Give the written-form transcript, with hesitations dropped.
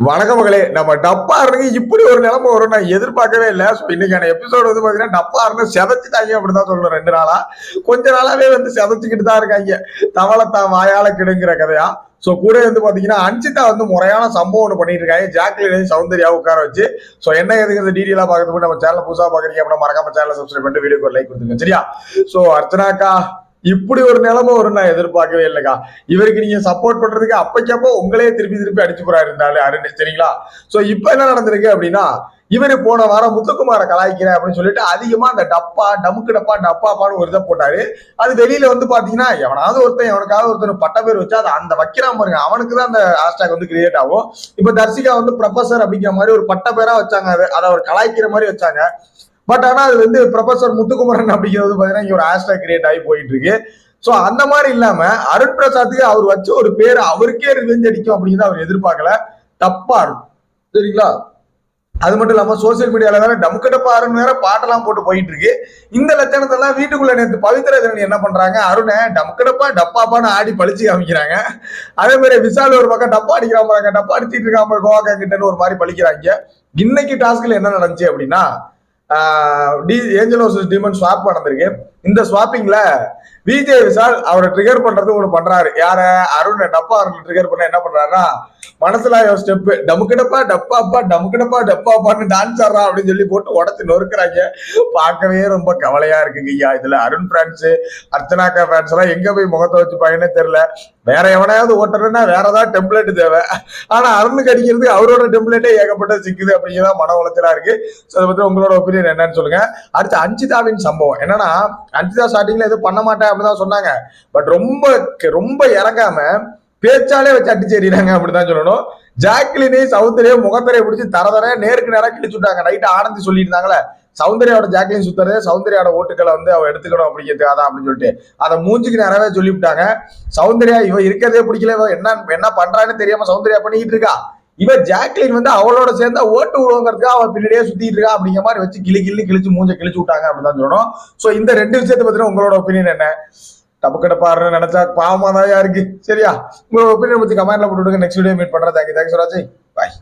வணக்க மகளே, நம்ம டப்பாருங்க இப்படி ஒரு நிலைமை வரும் நான் எதிர்பார்க்கவே இல்லை. ஸோ இன்னைக்கான எபிசோடு வந்து பாத்தீங்கன்னா டப்பாருன்னு செதைச்சிட்டாங்க அப்படின்னு தான் சொல்லணும். 2 நாளா கொஞ்ச நாளாவே வந்து செதைச்சுக்கிட்டு தான் இருக்காங்க. தவளத்தான் வாயால கிடுங்கிற கதையா. ஸோ கூட வந்து பாத்தீங்கன்னா அன்சிதா வந்து முறையான சம்பவம் ஒன்று பண்ணிட்டு இருக்காங்க. ஜாக்லினையும் சௌந்தர்யாவும் உட்கார வச்சு. ஸோ என்ன எதுக்கு டீட்டெயிலா பார்க்கறதுக்கு நம்ம சேனல் புதுசா பாக்குறீங்க அப்படின்னா மறக்காம சேனல் சப்ஸ்கிரைப் பண்ணிட்டு வீடியோக்கு ஒரு லைக் கொடுத்துங்க சரியா. ஸோ அர்ச்சனாக்கா இப்படி ஒரு நிலைமை வரும் நான் எதிர்பார்க்கவே இல்லைக்கா. இவருக்கு நீங்க சப்போர்ட் பண்றதுக்கு அப்பக்கப்போ உங்களே திருப்பி திருப்பி அடிச்சு போறாரு இருந்தாலும் அருண் சரிங்களா. சோ இப்ப என்ன நடந்திருக்கு அப்படின்னா, இவரு போன வாரம் முத்துக்குமார கலாய்க்கிறேன் அப்படின்னு சொல்லிட்டு அதிகமா அந்த டப்பா டமுக்கு டப்பா டப்பாப்பான்னு ஒரு இதை போட்டாரு. அது வெளியில வந்து பாத்தீங்கன்னா எவனாவது ஒருத்தன் எவனுக்காவது ஒருத்தர் பட்ட பேர் வச்சா அது அந்த வைக்கிறான் பாருங்க, அவனுக்கு தான் அந்த ஹேஷ்டாக் வந்து கிரியேட் ஆகும். இப்ப தர்சிகா வந்து ப்ரொஃபசர் அப்படிங்கிற மாதிரி ஒரு பட்ட பேரா வச்சாங்க, அதை அவர் கலாய்க்கிற மாதிரி வச்சாங்க. பட் ஆனா அது வந்து ப்ரொஃபசர் முத்துக்குமரன் அப்படிங்கிறது பாத்தீங்கன்னா இங்க ஒரு ஹேஷ்டாக் கிரியேட் ஆகி போயிட்டு இருக்கு. சோ அந்த மாதிரி இல்லாம அருண் பிரசாத்துக்கு அவர் வச்ச ஒரு பேர் அவருக்கே ரிவெஞ்ச் அடிக்கும் அப்படின்னு அவர் எதிர்பார்க்கல. தப்பா இருக்கும் சரிங்களா. அது மட்டும் இல்லாம சோசியல் மீடியால வேற டமுக்கடப்பாருன்னு வேற பாட்டெல்லாம் போட்டு போயிட்டு இருக்கு. இந்த லட்சணத்தெல்லாம் வீட்டுக்குள்ள நேற்று பவித்ரா என்ன பண்றாங்க, அருணை டமுக்கடப்பா டப்பாப்பான்னு ஆடி பழிச்சு காமிக்கிறாங்க. அதே மாதிரி விஷால் ஒரு பக்கம் டப்பா அடிக்கிறாங்க, டப்பா அடிச்சிட்டு இருக்காம கோவாக்கா கிட்டன்னு ஒரு மாதிரி பழிக்கிறாங்க. இன்னைக்கு டாஸ்க்ல என்ன நடந்துச்சு அப்படின்னா, ஏஞ்சல் வர்சஸ் டீமன் ஸ்வாப் நடந்திருக்கு. இந்த ஸ்வாப்பிங்ல விஜய் விஷால் அவரை ட்ரிகர் பண்றது ஒண்ணு பண்றாரு. யார அருண் டப்பா அருண் ட்ரிகர் பண்ண என்ன பண்றாருன்னா, மனசுல ஸ்டெப் டமுக்கிடப்பா டப்பாப்பா டமுக்கிடப்பா டப்பாப்பான்னு டான்ஸ் ஆடுறா அப்படின்னு சொல்லி போட்டு உடச்சு நொறுக்குறாங்க. பார்க்கவே ரொம்ப கவலையா இருக்குங்க ஐயா. இதுல அருண் ஃபேன்ஸ் அர்ச்சனாக்கா ஃபேன்ஸ் எல்லாம் எங்க போய் முகத்தை வச்சுப்பாங்கன்னே தெரியல. வேற எவனையாவது ஓட்டுறதுன்னா வேற ஏதாவது டெம்ப்ளேட் தேவை. ஆனா அருணுக்கு அடிக்கிறது அவரோட டெம்ப்ளேட்டே ஏகப்பட்ட சிக்குது அப்படிங்கிறதா மன உளைச்சலா இருக்கு. அதை பத்தி உங்களோட ஒப்பீனியன் என்னன்னு சொல்லுங்க. அடுத்து அன்சிதாவின் சம்பவம் என்னன்னா, அன்சிதா ஸ்டார்டிங்ல எதுவும் பண்ண மாட்டேன் அப்படிதான் சொன்னாங்க. பட் ரொம்ப ரொம்ப இறங்காம பேச்சாலே வச்சு அடிச்சேறாங்க அப்படிதான் சொல்லணும். ஜாக்லினே சௌந்தர்யா முகத்தரையை பிடிச்சி தரதர நேருக்கு நேரம் கிழிச்சு விட்டாங்க. நைட்டு ஆனந்தி சொல்லிட்டு இருந்தாங்களே, சௌந்தர்யாவோட ஜாக்லின் சுத்துறது சௌந்தர்யாவோட ஓட்டுக்களை வந்து அவ எடுத்துக்கணும் அப்படிங்கிறதுக்காக அப்படின்னு சொல்லிட்டு அதை மூஞ்சுக்கு நிறையவே சொல்லிவிட்டாங்க. சௌந்தர்யா இவ இருக்கிறதே பிடிக்கல, இவ என்ன பண்றான்னு தெரியாம சௌந்தர்யா பண்ணிக்கிட்டு இருக்கா. இவ ஜாக்லின் வந்து அவளோட சேர்ந்தா ஓட்டு விடுவோங்கிறதுக்காக அவ பின்னாடியே சுத்திட்டு இருக்கா அப்படிங்கிற மாதிரி வச்சு கிழிச்சு மூஞ்ச கிழிச்சு விட்டாங்க அப்படின்னு சொல்லணும். சோ இந்த 2 விஷயத்தை பத்தின உங்களோட ஒப்பீனியன் என்ன? டப்புக்கிட்ட பாருன்னு நினைச்சா பாவமா தான் இருக்கு சரியா. உங்களோட ஒப்பீனியன் பத்தி கமெண்ட்ல போட்டு விடுங்க. நெக்ஸ்ட் வீடியோ மீட் பண்றேன். தேங்க்யூ ஃபார் வாட்சிங். பாய்.